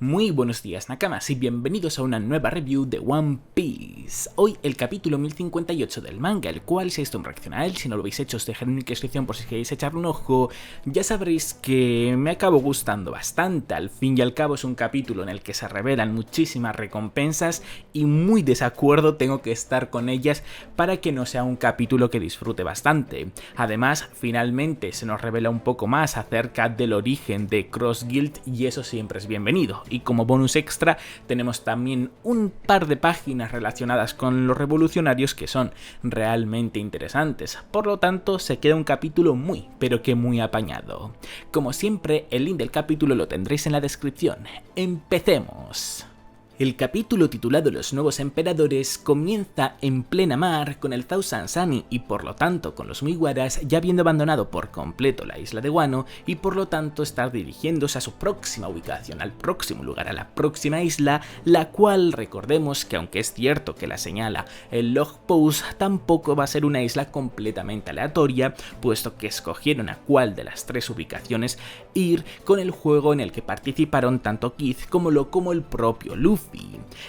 Muy buenos días Nakamas y bienvenidos a una nueva review de One Piece. Hoy el capítulo 1058 del manga, el cual si esto un reacciona a él, si no lo habéis hecho os dejaré en la descripción por si queréis echarle un ojo. Ya sabréis que me acabo gustando bastante, al fin y al cabo es un capítulo en el que se revelan muchísimas recompensas y muy desacuerdo tengo que estar con ellas para que no sea un capítulo que disfrute bastante. Además, finalmente se nos revela un poco más acerca del origen de Cross Guild y eso siempre es bienvenido. Y como bonus extra tenemos también un par de páginas relacionadas con los revolucionarios que son realmente interesantes. Por lo tanto se queda un capítulo muy, pero que muy apañado. Como siempre el link del capítulo lo tendréis en la descripción. ¡Empecemos! El capítulo titulado Los Nuevos Emperadores comienza en plena mar con el Thousand Sunny y por lo tanto con los Mugiwaras ya habiendo abandonado por completo la isla de Wano y por lo tanto estar dirigiéndose a su próxima ubicación, al próximo lugar, a la próxima isla, la cual recordemos que aunque es cierto que la señala el log post, tampoco va a ser una isla completamente aleatoria, puesto que escogieron a cuál de las tres ubicaciones ir con el juego en el que participaron tanto Kid como el propio Luffy,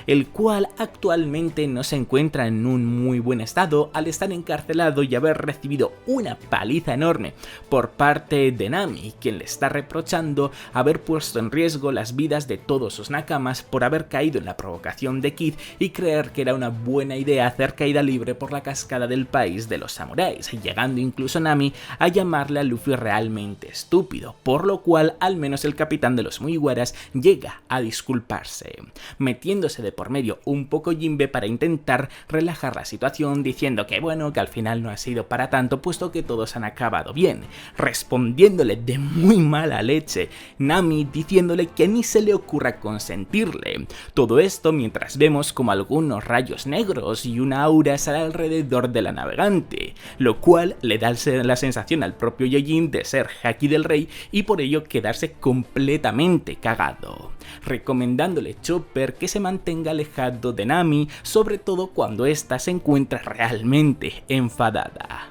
el cual actualmente no se encuentra en un muy buen estado al estar encarcelado y haber recibido una paliza enorme por parte de Nami, quien le está reprochando haber puesto en riesgo las vidas de todos sus nakamas por haber caído en la provocación de Kid y creer que era una buena idea hacer caída libre por la cascada del país de los samuráis, llegando incluso Nami a llamarle a Luffy realmente estúpido, por lo cual al menos el capitán de los Mugiwaras llega a disculparse, metiéndose de por medio un poco Jinbe para intentar relajar la situación, diciendo que bueno, que al final no ha sido para tanto puesto que todos han acabado bien, respondiéndole de muy mala leche Nami diciéndole que ni se le ocurra consentirle. Todo esto mientras vemos como algunos rayos negros y una aura sale alrededor de la navegante, lo cual le da la sensación al propio Yojin de ser Haki del Rey y por ello quedarse completamente cagado, recomendándole Chopper que se mantenga alejado de Nami, sobre todo cuando ésta se encuentra realmente enfadada.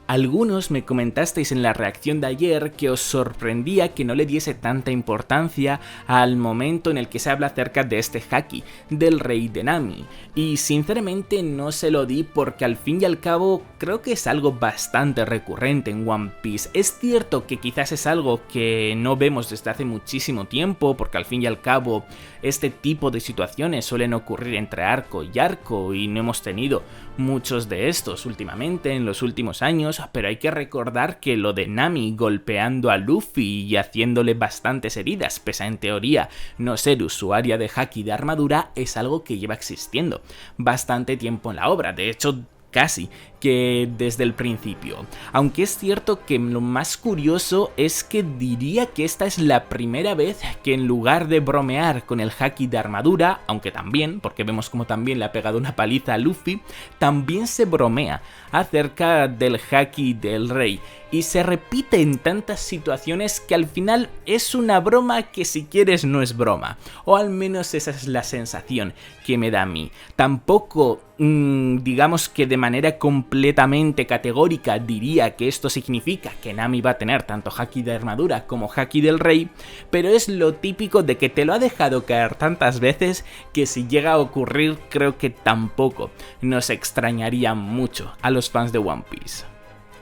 Algunos me comentasteis en la reacción de ayer que os sorprendía que no le diese tanta importancia al momento en el que se habla acerca de este Haki del rey de Nami, y sinceramente no se lo di porque al fin y al cabo creo que es algo bastante recurrente en One Piece. Es cierto que quizás es algo que no vemos desde hace muchísimo tiempo porque al fin y al cabo este tipo de situaciones suelen ocurrir entre arco y arco y no hemos tenido muchos de estos últimamente en los últimos años, pero hay que recordar que lo de Nami golpeando a Luffy y haciéndole bastantes heridas, pese a en teoría no ser usuaria de haki de armadura, es algo que lleva existiendo bastante tiempo en la obra, de hecho casi que desde el principio. Aunque es cierto que lo más curioso es que diría que esta es la primera vez que en lugar de bromear con el haki de armadura, aunque también, porque vemos como también le ha pegado una paliza a Luffy, también se bromea acerca del haki del rey. Y se repite en tantas situaciones que al final es una broma que si quieres no es broma. O al menos esa es la sensación que me da a mí. Tampoco digamos que de manera completamente categórica diría que esto significa que Nami va a tener tanto haki de armadura como haki del rey, pero es lo típico de que te lo ha dejado caer tantas veces que si llega a ocurrir creo que tampoco nos extrañaría mucho a los fans de One Piece.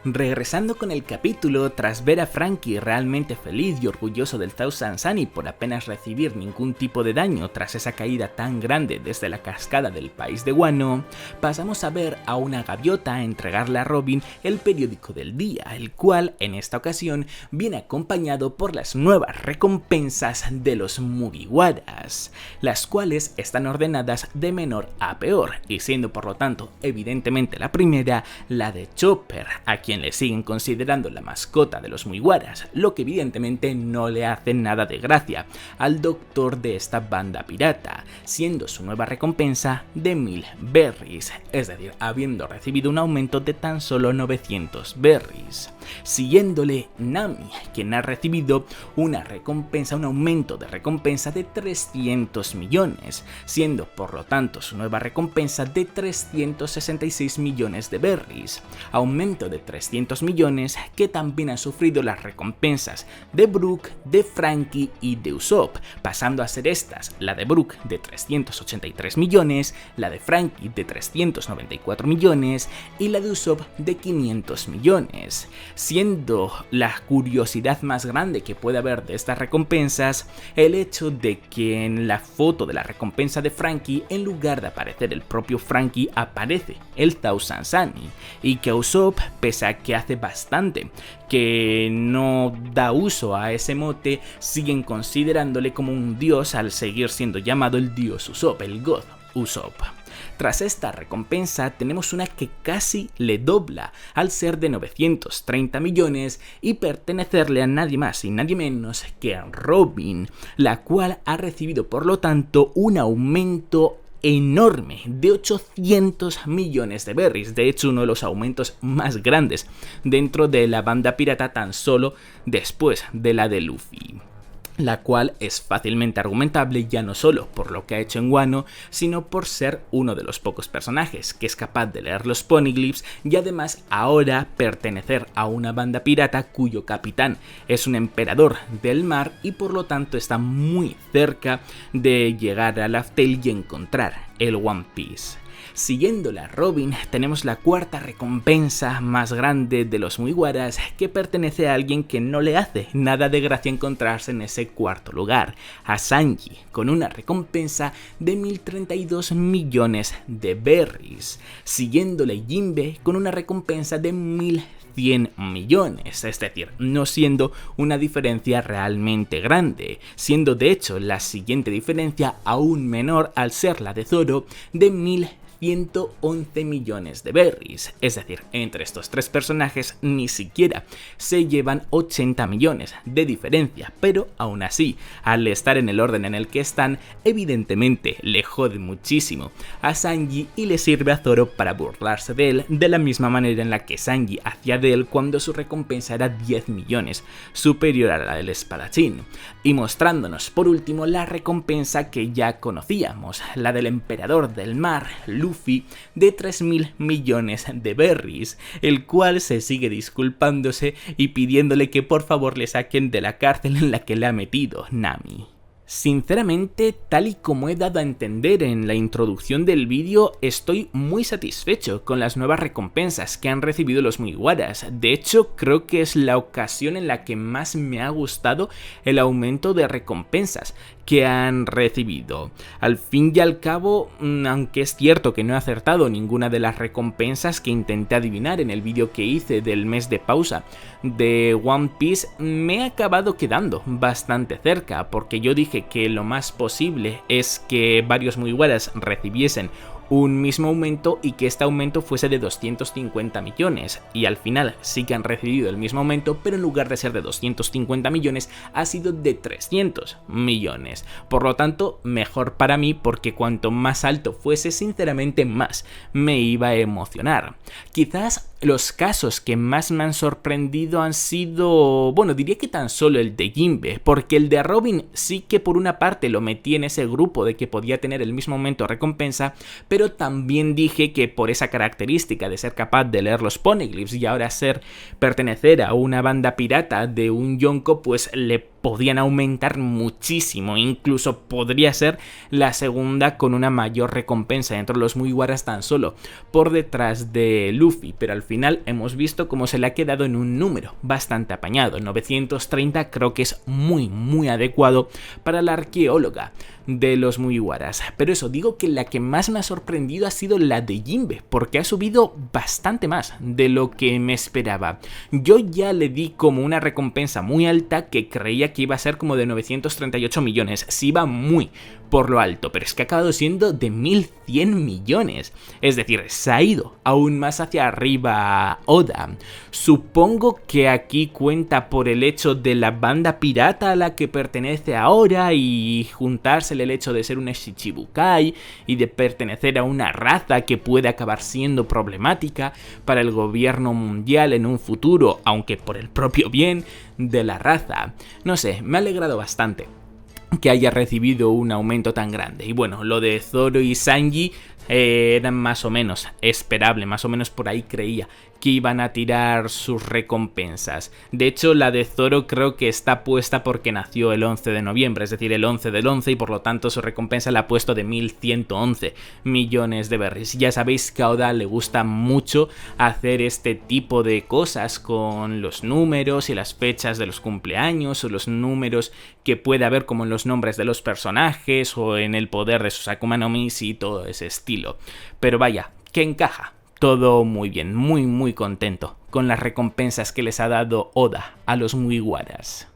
Regresando con el capítulo, tras ver a Franky realmente feliz y orgulloso del Thousand Sunny por apenas recibir ningún tipo de daño tras esa caída tan grande desde la cascada del país de Wano, pasamos a ver a una gaviota entregarle a Robin el periódico del día, el cual en esta ocasión viene acompañado por las nuevas recompensas de los Mugiwaras, las cuales están ordenadas de menor a peor, y siendo por lo tanto evidentemente la primera la de Chopper, a quien le siguen considerando la mascota de los Mugiwaras, lo que evidentemente no le hace nada de gracia al doctor de esta banda pirata, siendo su nueva recompensa de 1000 berries, es decir, habiendo recibido un aumento de tan solo 900 berries. Siguiéndole Nami, quien ha recibido una recompensa, un aumento de recompensa de 300 millones, siendo por lo tanto su nueva recompensa de 366 millones de berries, aumento de 300 300 millones, que también han sufrido las recompensas de Brook, de Franky y de Usopp, pasando a ser estas, la de Brook de 383 millones, la de Franky de 394 millones y la de Usopp de 500 millones, siendo la curiosidad más grande que puede haber de estas recompensas el hecho de que en la foto de la recompensa de Franky, en lugar de aparecer el propio Franky, aparece el Thousand Sunny, y que Usopp, pese a que hace bastante que no da uso a ese mote, siguen considerándole como un dios al seguir siendo llamado el dios Usopp, el God Usopp. Tras esta recompensa tenemos una que casi le dobla al ser de 930 millones y pertenecerle a nadie más y nadie menos que a Robin, la cual ha recibido por lo tanto un aumento enorme de 800 millones de berries, de hecho uno de los aumentos más grandes dentro de la banda pirata tan solo después de la de Luffy, la cual es fácilmente argumentable ya no solo por lo que ha hecho en Wano, sino por ser uno de los pocos personajes que es capaz de leer los poneglyphs y además ahora pertenecer a una banda pirata cuyo capitán es un emperador del mar y por lo tanto está muy cerca de llegar a Laugh Tale y encontrar el One Piece. Siguiendo la Robin, tenemos la cuarta recompensa más grande de los Mugiwaras, que pertenece a alguien que no le hace nada de gracia encontrarse en ese cuarto lugar, a Sanji, con una recompensa de 1032 millones de berries, siguiéndole Jinbe con una recompensa de 1100 millones, es decir, no siendo una diferencia realmente grande, siendo de hecho la siguiente diferencia aún menor al ser la de Zoro de 1111 millones de berries, es decir, entre estos tres personajes ni siquiera se llevan 80 millones de diferencia, pero aún así, al estar en el orden en el que están, evidentemente le jode muchísimo a Sanji y le sirve a Zoro para burlarse de él de la misma manera en la que Sanji hacía de él cuando su recompensa era 10 millones, superior a la del espadachín, y mostrándonos por último la recompensa que ya conocíamos, la del emperador del mar, Luffy, de 3000 millones de berries, el cual se sigue disculpándose y pidiéndole que por favor le saquen de la cárcel en la que le ha metido Nami. Sinceramente, tal y como he dado a entender en la introducción del vídeo, estoy muy satisfecho con las nuevas recompensas que han recibido los Mugiwaras. De hecho, creo que es la ocasión en la que más me ha gustado el aumento de recompensas que han recibido. Al fin y al cabo, aunque es cierto que no he acertado ninguna de las recompensas que intenté adivinar en el vídeo que hice del mes de pausa de One Piece, me he acabado quedando bastante cerca, porque yo dije que lo más posible es que varios Mugiwaras recibiesen un mismo aumento y que este aumento fuese de 250 millones, y al final sí que han recibido el mismo aumento, pero en lugar de ser de 250 millones ha sido de 300 millones, por lo tanto mejor para mí, porque cuanto más alto fuese, sinceramente más me iba a emocionar. Quizás los casos que más me han sorprendido han sido, bueno, diría que tan solo el de Jinbe, porque el de Robin sí que por una parte lo metí en ese grupo de que podía tener el mismo aumento de recompensa, pero también dije que por esa característica de ser capaz de leer los poneglyphs y ahora pertenecer a una banda pirata de un Yonko, pues le podían aumentar muchísimo, incluso podría ser la segunda con una mayor recompensa dentro de los Mugiwaras tan solo por detrás de Luffy, pero al final hemos visto cómo se le ha quedado en un número bastante apañado. 930 creo que es muy adecuado para la arqueóloga de los Mugiwaras, pero eso, digo que la que más me ha sorprendido ha sido la de Jinbe, porque ha subido bastante más de lo que me esperaba. Yo ya le di como una recompensa muy alta que creía que iba a ser como de 938 millones, si iba muy por lo alto, pero es que ha acabado siendo de 1100 millones, es decir, se ha ido aún más hacia arriba Oda. Supongo que aquí cuenta por el hecho de la banda pirata a la que pertenece ahora y juntársele el hecho de ser un Shichibukai y de pertenecer a una raza que puede acabar siendo problemática para el gobierno mundial en un futuro, aunque por el propio bien de la raza. No sé, me ha alegrado bastante que haya recibido un aumento tan grande. Y bueno, lo de Zoro y Sanji eran más o menos esperable, más o menos por ahí creía que iban a tirar sus recompensas. De hecho, la de Zoro creo que está puesta porque nació el 11 de noviembre, es decir, el 11 del 11, y por lo tanto su recompensa la ha puesto de 1111 millones de berries. Ya sabéis que a Oda le gusta mucho hacer este tipo de cosas con los números y las fechas de los cumpleaños o los números que puede haber como en los nombres de los personajes o en el poder de sus Akuma no Mis y todo ese estilo. Pero vaya, que encaja. Todo muy bien, muy contento con las recompensas que les ha dado Oda a los Mugiwaras.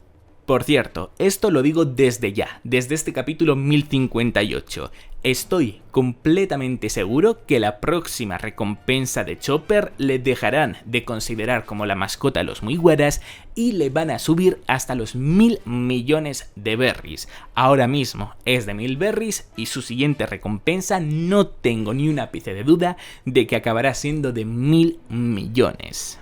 Por cierto, esto lo digo desde ya, desde este capítulo 1058. Estoy completamente seguro que la próxima recompensa de Chopper le dejarán de considerar como la mascota a los Mugiwaras y le van a subir hasta los 1000 millones de berries. Ahora mismo es de 1000 berries y su siguiente recompensa no tengo ni un ápice de duda de que acabará siendo de 1000 millones.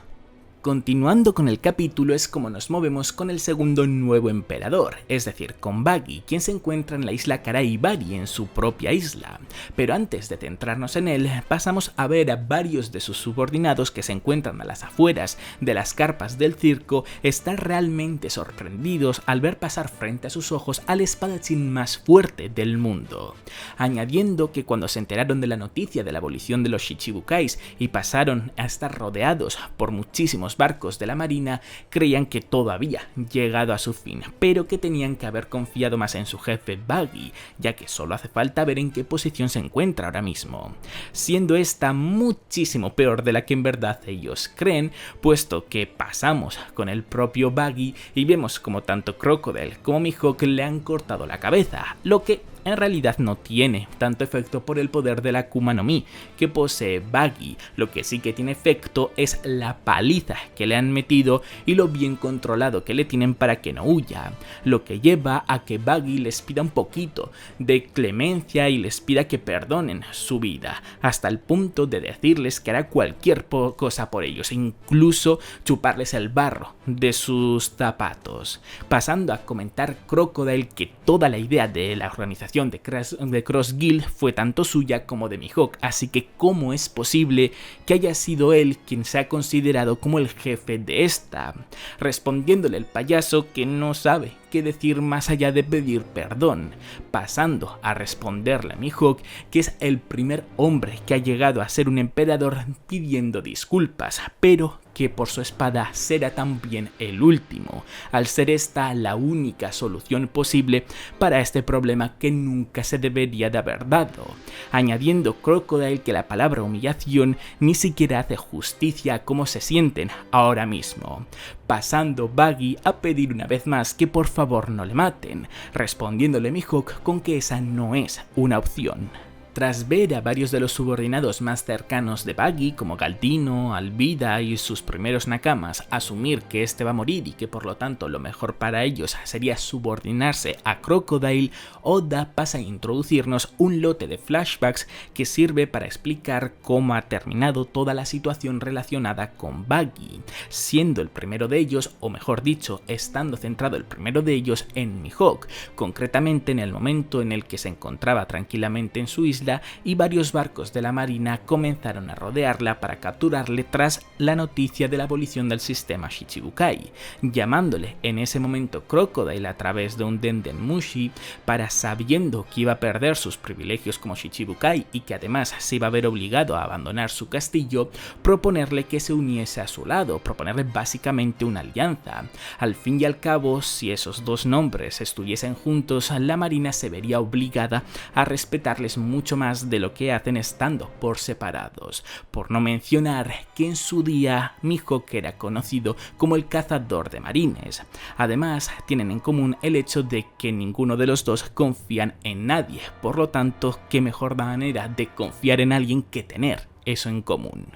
Continuando con el capítulo es como nos movemos con el segundo nuevo emperador, es decir, con Buggy, quien se encuentra en la isla Karaibari, en su propia isla. Pero antes de centrarnos en él, pasamos a ver a varios de sus subordinados que se encuentran a las afueras de las carpas del circo estar realmente sorprendidos al ver pasar frente a sus ojos al espadachín más fuerte del mundo. Añadiendo que cuando se enteraron de la noticia de la abolición de los Shichibukais y pasaron a estar rodeados por muchísimos barcos de la marina, creían que todo había llegado a su fin, pero que tenían que haber confiado más en su jefe Buggy, ya que solo hace falta ver en qué posición se encuentra ahora mismo, siendo esta muchísimo peor de la que en verdad ellos creen, puesto que pasamos con el propio Buggy y vemos como tanto Crocodile como Mihawk le han cortado la cabeza, lo que en realidad no tiene tanto efecto por el poder de la Akuma no Mi que posee Buggy. Lo que sí que tiene efecto es la paliza que le han metido y lo bien controlado que le tienen para que no huya, lo que lleva a que Buggy les pida un poquito de clemencia y les pida que perdonen su vida, hasta el punto de decirles que hará cualquier cosa por ellos, incluso chuparles el barro de sus zapatos, pasando a comentar Crocodile que toda la idea de la organización de Cross Guild fue tanto suya como de Mihawk, así que ¿cómo es posible que haya sido él quien se ha considerado como el jefe de esta? Respondiéndole el payaso que no sabe qué decir más allá de pedir perdón, pasando a responderle a Mihawk que es el primer hombre que ha llegado a ser un emperador pidiendo disculpas, pero que por su espada será también el último, al ser esta la única solución posible para este problema que nunca se debería de haber dado, añadiendo Crocodile que la palabra humillación ni siquiera hace justicia a cómo se sienten ahora mismo, pasando Buggy a pedir una vez más que por favor no le maten, respondiéndole Mihawk con que esa no es una opción. Tras ver a varios de los subordinados más cercanos de Buggy, como Galdino, Alvida y sus primeros nakamas, asumir que este va a morir y que por lo tanto lo mejor para ellos sería subordinarse a Crocodile, Oda pasa a introducirnos un lote de flashbacks que sirve para explicar cómo ha terminado toda la situación relacionada con Buggy, siendo el primero de ellos, o mejor dicho, estando centrado el primero de ellos en Mihawk, concretamente en el momento en el que se encontraba tranquilamente en su isla y varios barcos de la marina comenzaron a rodearla para capturarle tras la noticia de la abolición del sistema Shichibukai, llamándole en ese momento Crocodile a través de un Dendenmushi para, sabiendo que iba a perder sus privilegios como Shichibukai y que además se iba a ver obligado a abandonar su castillo, proponerle que se uniese a su lado, proponerle básicamente una alianza. Al fin y al cabo, si esos dos nombres estuviesen juntos, la marina se vería obligada a respetarles mucho más de lo que hacen estando por separados, por no mencionar que en su día Mihawk era conocido como el cazador de marines. Además, tienen en común el hecho de que ninguno de los dos confían en nadie, por lo tanto, qué mejor manera de confiar en alguien que tener eso en común.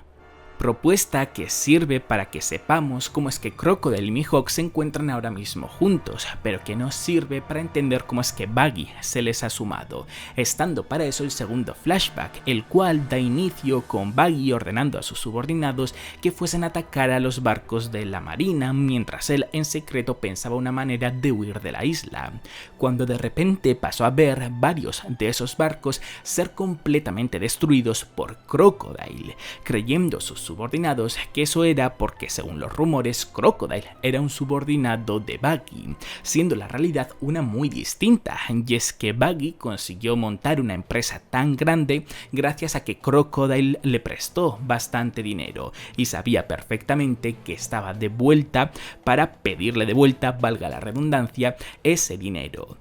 Propuesta que sirve para que sepamos cómo es que Crocodile y Mihawk se encuentran ahora mismo juntos, pero que no sirve para entender cómo es que Buggy se les ha sumado, estando para eso el segundo flashback, el cual da inicio con Buggy ordenando a sus subordinados que fuesen a atacar a los barcos de la marina, mientras él en secreto pensaba una manera de huir de la isla, cuando de repente pasó a ver varios de esos barcos ser completamente destruidos por Crocodile, creyendo sus subordinados que eso era porque, según los rumores, Crocodile era un subordinado de Buggy, siendo la realidad una muy distinta, y es que Buggy consiguió montar una empresa tan grande gracias a que Crocodile le prestó bastante dinero y sabía perfectamente que estaba de vuelta para pedirle de vuelta, valga la redundancia, ese dinero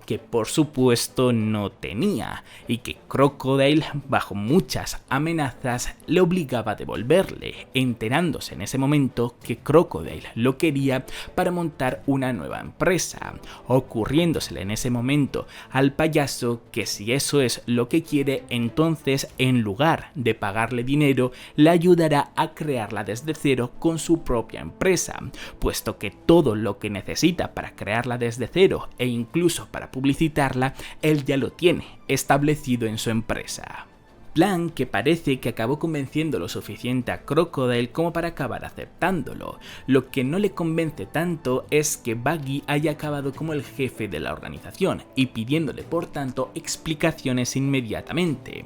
que por supuesto no tenía y que Crocodile, bajo muchas amenazas, le obligaba a devolverle, enterándose en ese momento que Crocodile lo quería para montar una nueva empresa, ocurriéndosele en ese momento al payaso que si eso es lo que quiere, entonces en lugar de pagarle dinero, le ayudará a crearla desde cero con su propia empresa, puesto que todo lo que necesita para crearla desde cero e incluso para publicitarla, él ya lo tiene establecido en su empresa. Plan que parece que acabó convenciendo lo suficiente a Crocodile como para acabar aceptándolo. Lo que no le convence tanto es que Buggy haya acabado como el jefe de la organización y pidiéndole por tanto explicaciones inmediatamente,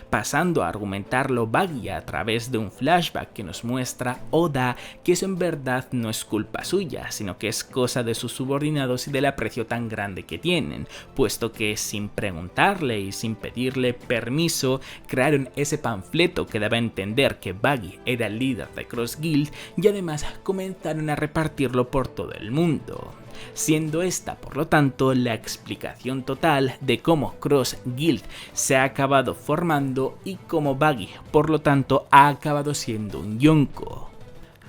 pasando a argumentarlo Buggy a través de un flashback que nos muestra Oda que eso en verdad no es culpa suya, sino que es cosa de sus subordinados y del aprecio tan grande que tienen, puesto que sin preguntarle y sin pedirle permiso, crearon ese panfleto que daba a entender que Buggy era el líder de Cross Guild y además comenzaron a repartirlo por todo el mundo, siendo esta por lo tanto la explicación total de cómo Cross Guild se ha acabado formando y cómo Buggy por lo tanto ha acabado siendo un yonko.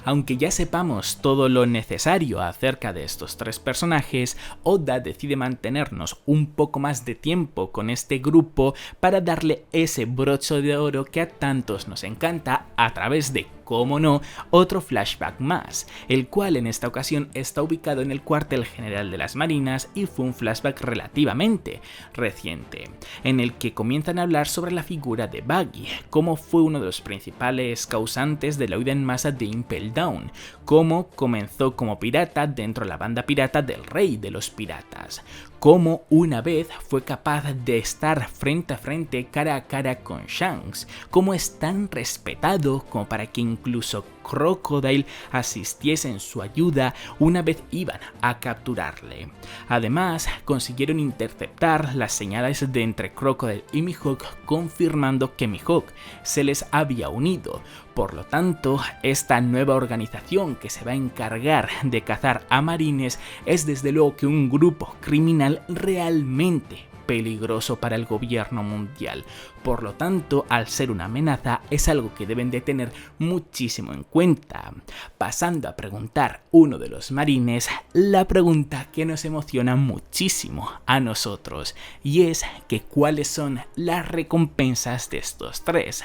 Aunque ya sepamos todo lo necesario acerca de estos tres personajes, Oda decide mantenernos un poco más de tiempo con este grupo para darle ese broche de oro que a tantos nos encanta a través de, como no, otro flashback más, el cual en esta ocasión está ubicado en el cuartel general de las Marinas y fue un flashback relativamente reciente, en el que comienzan a hablar sobre la figura de Buggy, cómo fue uno de los principales causantes de la huida en masa de Impel Down, cómo comenzó como pirata dentro de la banda pirata del rey de los piratas, cómo una vez fue capaz de estar frente a frente, cara a cara con Shanks, cómo es tan respetado como para que incluso Crocodile asistiese en su ayuda una vez iban a capturarle. Además, consiguieron interceptar las señales de entre Crocodile y Mihawk, confirmando que Mihawk se les había unido. Por lo tanto, esta nueva organización que se va a encargar de cazar a marines es desde luego que un grupo criminal realmente peligroso para el gobierno mundial. Por lo tanto, al ser una amenaza, es algo que deben de tener muchísimo en cuenta. Pasando a preguntar uno de los marines la pregunta que nos emociona muchísimo a nosotros, y es que cuáles son las recompensas de estos tres.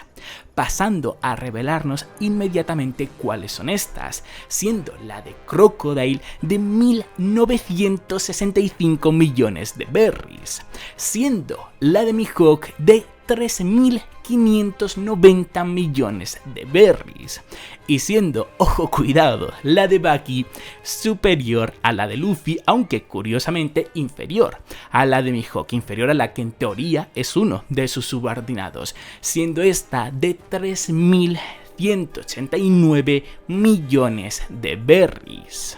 Pasando a revelarnos inmediatamente cuáles son estas, siendo la de Crocodile de 1965 millones de berries, siendo la de Mihawk de 3.590 millones de berries, y siendo, ojo cuidado, la de Buggy superior a la de Luffy, aunque curiosamente inferior a la de Mihawk, inferior a la que en teoría es uno de sus subordinados, siendo esta de 3.189 millones de berries.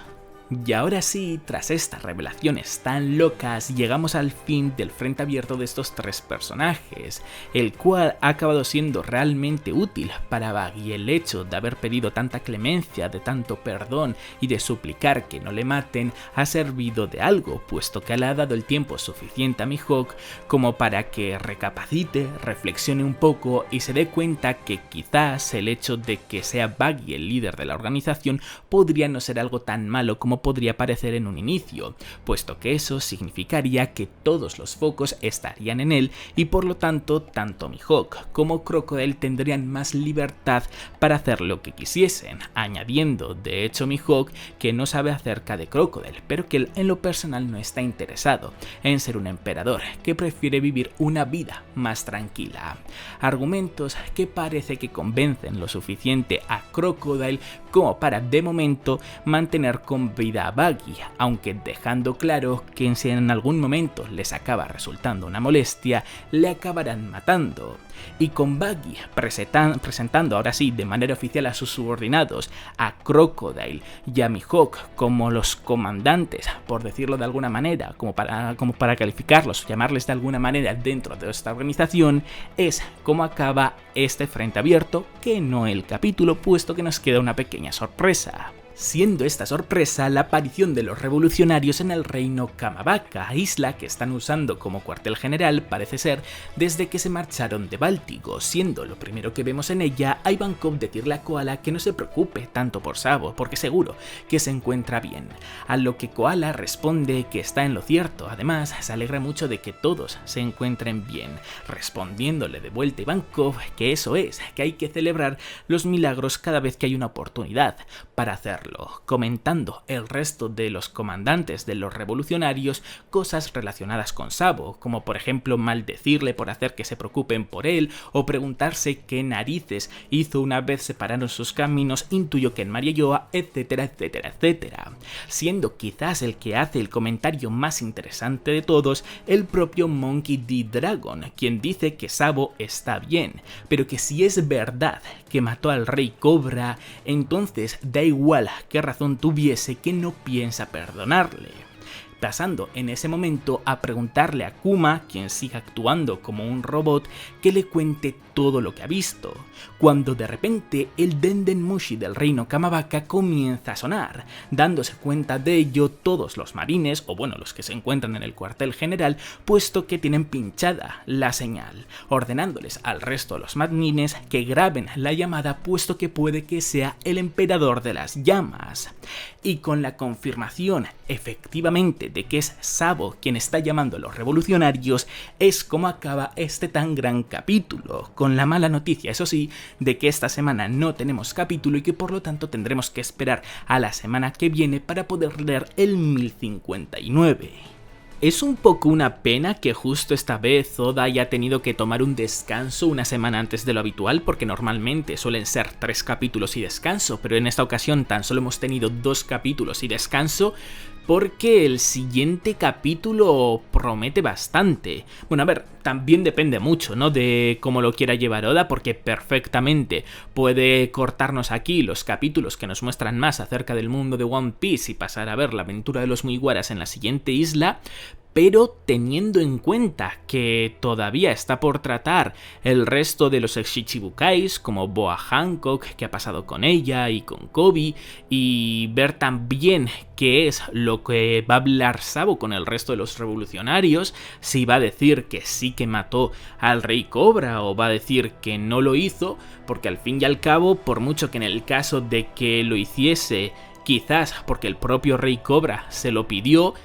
Y ahora sí, tras estas revelaciones tan locas, llegamos al fin del frente abierto de estos tres personajes, el cual ha acabado siendo realmente útil para Buggy. El hecho de haber pedido tanta clemencia, de tanto perdón y de suplicar que no le maten ha servido de algo, puesto que le ha dado el tiempo suficiente a Mihawk como para que recapacite, reflexione un poco y se dé cuenta que quizás el hecho de que sea Buggy el líder de la organización podría no ser algo tan malo como podría parecer en un inicio, puesto que eso significaría que todos los focos estarían en él y por lo tanto tanto Mihawk como Crocodile tendrían más libertad para hacer lo que quisiesen, añadiendo de hecho Mihawk que no sabe acerca de Crocodile, pero que él en lo personal no está interesado en ser un emperador, que prefiere vivir una vida más tranquila. Argumentos que parece que convencen lo suficiente a Crocodile como para de momento mantener con vida a Buggy, aunque dejando claro que si en algún momento les acaba resultando una molestia, le acabarán matando. Y con Buggy presentando ahora sí de manera oficial a sus subordinados, a Crocodile y a Mihawk como los comandantes, por decirlo de alguna manera, como para calificarlos, llamarles de alguna manera dentro de esta organización, es como acaba este frente abierto, que no el capítulo, puesto que nos queda una pequeña sorpresa. Siendo esta sorpresa la aparición de los revolucionarios en el reino Kamabaka, isla que están usando como cuartel general, parece ser, desde que se marcharon de Báltico, siendo lo primero que vemos en ella a Ivankov decirle a Koala que no se preocupe tanto por Sabo, porque seguro que se encuentra bien, a lo que Koala responde que está en lo cierto. Además, se alegra mucho de que todos se encuentren bien, respondiéndole de vuelta a Ivankov que eso es, que hay que celebrar los milagros cada vez que hay una oportunidad para hacerlo, comentando el resto de los comandantes de los revolucionarios cosas relacionadas con Sabo, como por ejemplo maldecirle por hacer que se preocupen por él o preguntarse qué narices hizo una vez separaron sus caminos, intuyo que en Marioyoa, etcétera, etcétera, etcétera. Siendo quizás el que hace el comentario más interesante de todos el propio Monkey D. Dragon, quien dice que Sabo está bien, pero que si es verdad que mató al Rey Cobra, entonces da igual qué razón tuviese que no piensa perdonarle. Pasando en ese momento a preguntarle a Kuma, quien sigue actuando como un robot, que le cuente todo lo que ha visto, cuando de repente el Denden Mushi del reino Kamabaka comienza a sonar, dándose cuenta de ello todos los marines, o bueno, los que se encuentran en el cuartel general, puesto que tienen pinchada la señal, ordenándoles al resto de los marines que graben la llamada, puesto que puede que sea el emperador de las llamas. Y con la confirmación efectivamente de que es Sabo quien está llamando a los revolucionarios, es como acaba este tan gran capítulo, con la mala noticia, eso sí, de que esta semana no tenemos capítulo y que por lo tanto tendremos que esperar a la semana que viene para poder leer el 1059. Es un poco una pena que justo esta vez Oda haya tenido que tomar un descanso una semana antes de lo habitual, porque normalmente suelen ser 3 capítulos y descanso, pero en esta ocasión tan solo hemos tenido 2 capítulos y descanso, porque el siguiente capítulo promete bastante. Bueno, a ver, también depende mucho, ¿no?, de cómo lo quiera llevar Oda, porque perfectamente puede cortarnos aquí los capítulos que nos muestran más acerca del mundo de One Piece y pasar a ver la aventura de los Mugiwaras en la siguiente isla, pero teniendo en cuenta que todavía está por tratar el resto de los Shichibukais, como Boa Hancock, qué ha pasado con ella y con Koby, y ver también qué es lo que va a hablar Sabo con el resto de los revolucionarios, si va a decir que sí que mató al Rey Cobra o va a decir que no lo hizo, porque al fin y al cabo, por mucho que en el caso de que lo hiciese, quizás porque el propio Rey Cobra se lo pidió,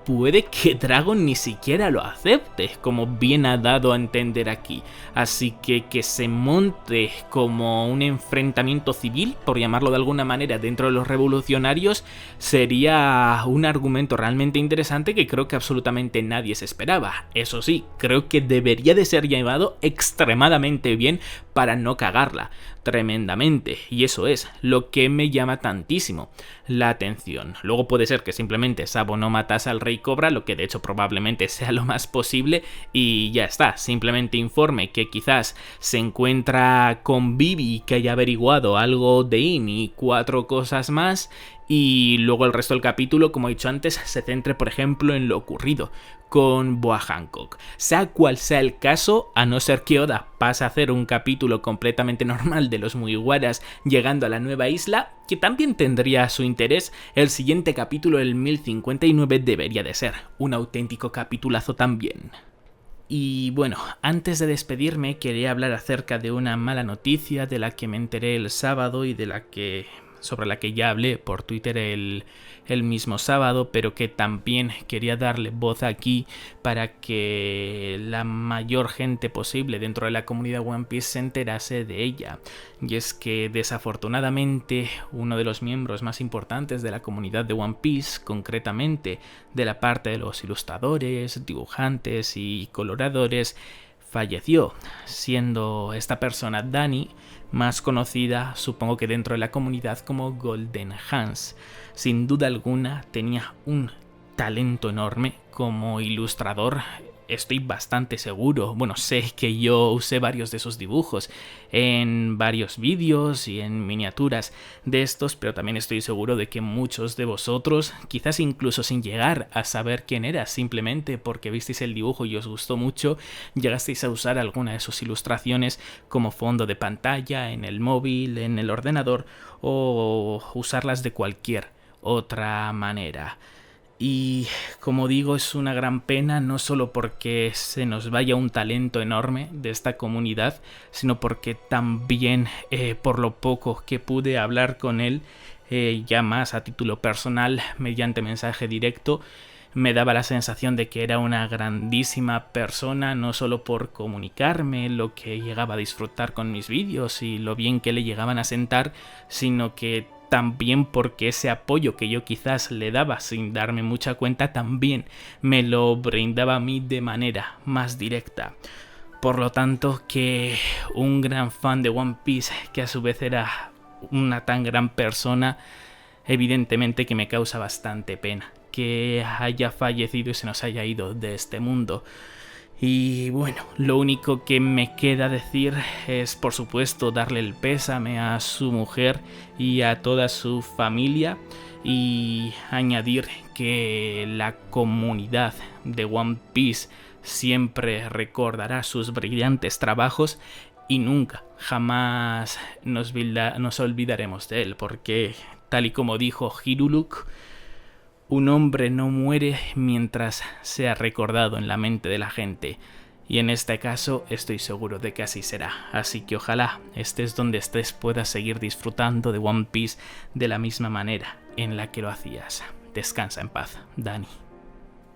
puede que Dragon ni siquiera lo acepte, como bien ha dado a entender aquí. Así que se monte como un enfrentamiento civil, por llamarlo de alguna manera, dentro de los revolucionarios, sería un argumento realmente interesante que creo que absolutamente nadie se esperaba. Eso sí, creo que debería de ser llevado extremadamente bien para no cagarla tremendamente, y eso es lo que me llama tantísimo la atención. Luego puede ser que simplemente Sabo no matase al Rey Cobra, lo que de hecho probablemente sea lo más posible, y ya está, simplemente informe que quizás se encuentra con Vivi, que haya averiguado algo de In y 4 cosas más, y luego el resto del capítulo, como he dicho antes, se centre por ejemplo en lo ocurrido con Boa Hancock. Sea cual sea el caso, a no ser que Oda pase a hacer un capítulo completamente normal de los Mugiwaras llegando a la nueva isla, que también tendría su interés, el siguiente capítulo, el 1059, debería de ser un auténtico capitulazo también. Y bueno, antes de despedirme quería hablar acerca de una mala noticia de la que me enteré el sábado y sobre la que ya hablé por Twitter el mismo sábado, pero que también quería darle voz aquí para que la mayor gente posible dentro de la comunidad One Piece se enterase de ella. Y es que desafortunadamente uno de los miembros más importantes de la comunidad de One Piece, concretamente de la parte de los ilustradores, dibujantes y coloradores, falleció, siendo esta persona Dani, más conocida supongo que dentro de la comunidad como Golden Hans. Sin duda alguna tenía un talento enorme como ilustrador. Estoy bastante seguro, bueno, sé que yo usé varios de sus dibujos en varios vídeos y en miniaturas de estos, pero también estoy seguro de que muchos de vosotros, quizás incluso sin llegar a saber quién era, simplemente porque visteis el dibujo y os gustó mucho, llegasteis a usar alguna de sus ilustraciones como fondo de pantalla, en el móvil, en el ordenador, o usarlas de cualquier otra manera. Y como digo, es una gran pena, no solo porque se nos vaya un talento enorme de esta comunidad, sino porque también por lo poco que pude hablar con él, ya más a título personal, mediante mensaje directo, me daba la sensación de que era una grandísima persona, no solo por comunicarme lo que llegaba a disfrutar con mis vídeos y lo bien que le llegaban a sentar, sino que también porque ese apoyo que yo quizás le daba sin darme mucha cuenta también me lo brindaba a mí de manera más directa. Por lo tanto, que un gran fan de One Piece, que a su vez era una tan gran persona, evidentemente que me causa bastante pena que haya fallecido y se nos haya ido de este mundo. Y bueno, lo único que me queda decir es, por supuesto, darle el pésame a su mujer y a toda su familia, y añadir que la comunidad de One Piece siempre recordará sus brillantes trabajos y nunca, jamás nos olvidaremos de él, porque tal y como dijo Hiruluk, un hombre no muere mientras sea recordado en la mente de la gente, y en este caso estoy seguro de que así será. Así que ojalá estés donde estés puedas seguir disfrutando de One Piece de la misma manera en la que lo hacías. Descansa en paz, Dani.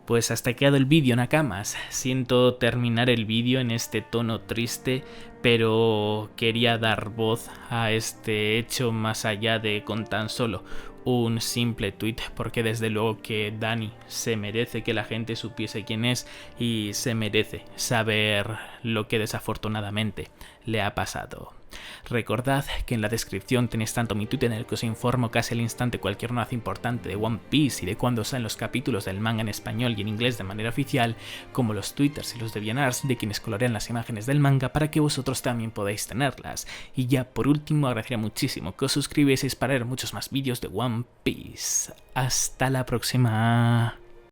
Pues hasta aquí ha quedado el vídeo, Nakamas. Siento terminar el vídeo en este tono triste, pero quería dar voz a este hecho más allá de con tan solo un simple tweet, porque desde luego que Dani se merece que la gente supiese quién es y se merece saber lo que desafortunadamente le ha pasado. Recordad que en la descripción tenéis tanto mi Twitter en el que os informo casi al instante cualquier novedad importante de One Piece y de cuándo salen los capítulos del manga en español y en inglés de manera oficial, como los twitters y los DeviantArts de quienes colorean las imágenes del manga para que vosotros también podáis tenerlas. Y ya por último agradecería muchísimo que os suscribieseis para ver muchos más vídeos de One Piece. Hasta la próxima.